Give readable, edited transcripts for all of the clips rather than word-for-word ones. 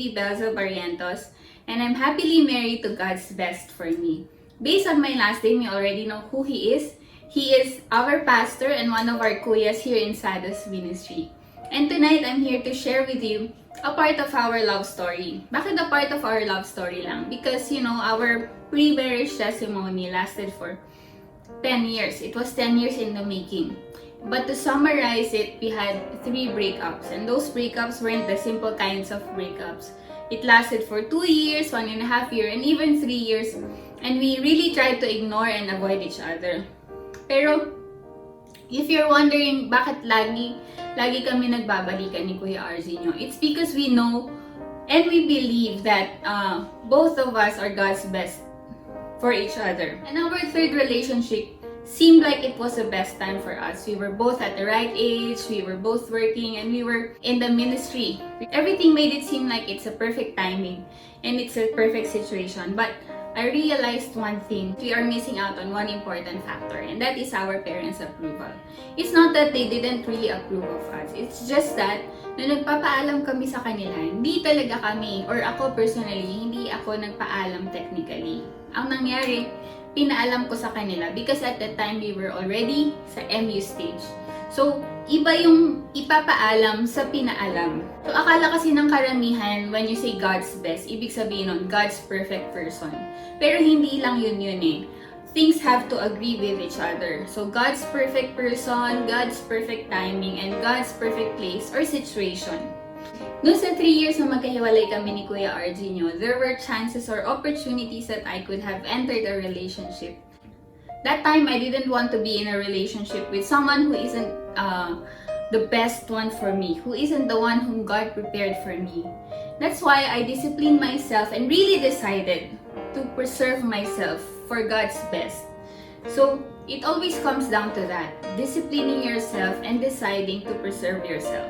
Phoebe Belza Barrientos, and I'm happily married to God's best for me. Based on my last name, you already know who He is. He is our pastor and one of our kuyas here in SADOZ ministry. And tonight, I'm here to share with you a part of our love story. Bakit a part of our love story lang? Because, our pre-marriage testimony lasted for 10 years. It was 10 years in the making. But to summarize it, we had 3 breakups. And those breakups weren't the simple kinds of breakups. It lasted for 2 years, 1.5 years, and even 3 years. And we really tried to ignore and avoid each other. Pero, if you're wondering bakit lagi kami nagbabalikan ni Kuya RZ nyo, it's because we know and we believe that both of us are God's best for each other. And our third relationship seemed like it was the best time for us. We were both at the right age, we were both working, and we were in the ministry. Everything made it seem like it's a perfect timing and it's a perfect situation. But I realized one thing: we are missing out on one important factor, and that is our parents' approval. It's not that they didn't really approve of us. It's just that nung nagpapaalam kami sa kanila, hindi talaga kami, or ako personally, hindi ako nagpaalam technically. Ang nangyari, pinaalam ko sa kanila because at that time we were already sa MU stage. So, iba yung ipapaalam sa pinaalam. So, akala kasi ng karamihan, when you say God's best, ibig sabihin nun, God's perfect person. Pero hindi lang yun eh. Things have to agree with each other. So, God's perfect person, God's perfect timing, and God's perfect place or situation. Noong sa 3 years na magkahiwalay kami ni Kuya RZ nyo, there were chances or opportunities that I could have entered a relationship. That time, I didn't want to be in a relationship with someone who isn't the best one for me, who isn't the one whom God prepared for me. That's why I disciplined myself and really decided to preserve myself for God's best. So, it always comes down to that, disciplining yourself and deciding to preserve yourself.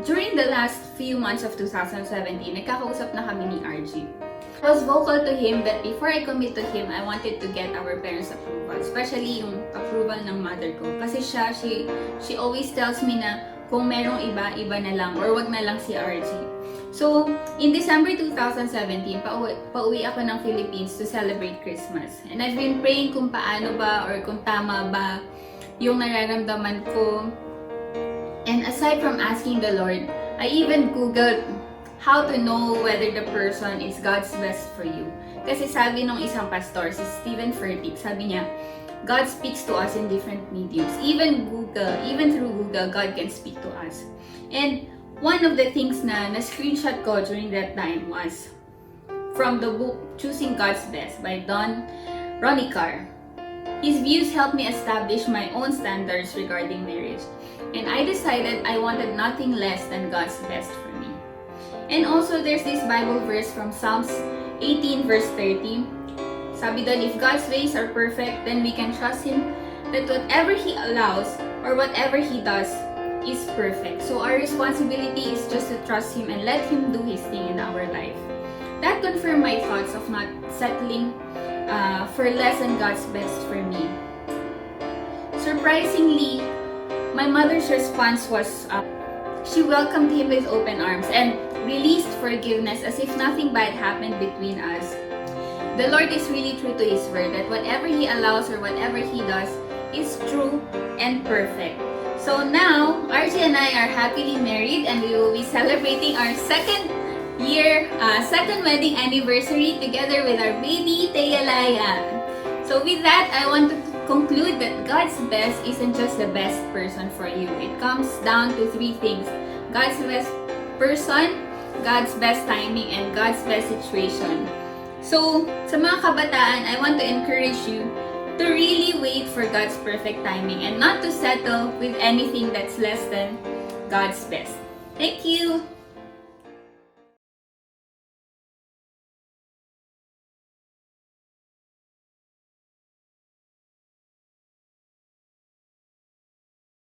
During the last few months of 2017, nagkakausap na kami ni RG. I was vocal to him that before I commit to him, I wanted to get our parents' approval. Especially yung approval ng mother ko. Kasi she always tells me na kung merong iba na lang or wag na lang si RG. So, in December 2017, pauwi ako ng Philippines to celebrate Christmas. And I've been praying kung paano ba or kung tama ba yung nararamdaman ko. And aside from asking the Lord, I even Googled how to know whether the person is God's best for you. Kasi sabi nung isang pastor, si Stephen Furtick, sabi niya, God speaks to us in different mediums. Even through Google, God can speak to us. And one of the things na screenshot ko during that time was from the book Choosing God's Best by Don Ronicar. His views helped me establish my own standards regarding marriage. And I decided I wanted nothing less than God's best for me. And also, there's this Bible verse from Psalms 18 verse 30. Sabi doon, if God's ways are perfect, then we can trust Him that whatever He allows or whatever He does is perfect. So our responsibility is just to trust Him and let Him do His thing in our life. That confirmed my thoughts of not settling for less than God's best for me. Surprisingly, my mother's response was, she welcomed him with open arms and released forgiveness as if nothing bad happened between us. The Lord is really true to His word that whatever He allows or whatever He does is true and perfect. So now, RJ and I are happily married and we will be celebrating our second wedding anniversary together with our baby, Teyalaya. So with that, I want to conclude that God's best isn't just the best person for you. It comes down to 3 things: God's best person, God's best timing, and God's best situation. So, sa mga kabataan, I want to encourage you to really wait for God's perfect timing and not to settle with anything that's less than God's best. Thank you!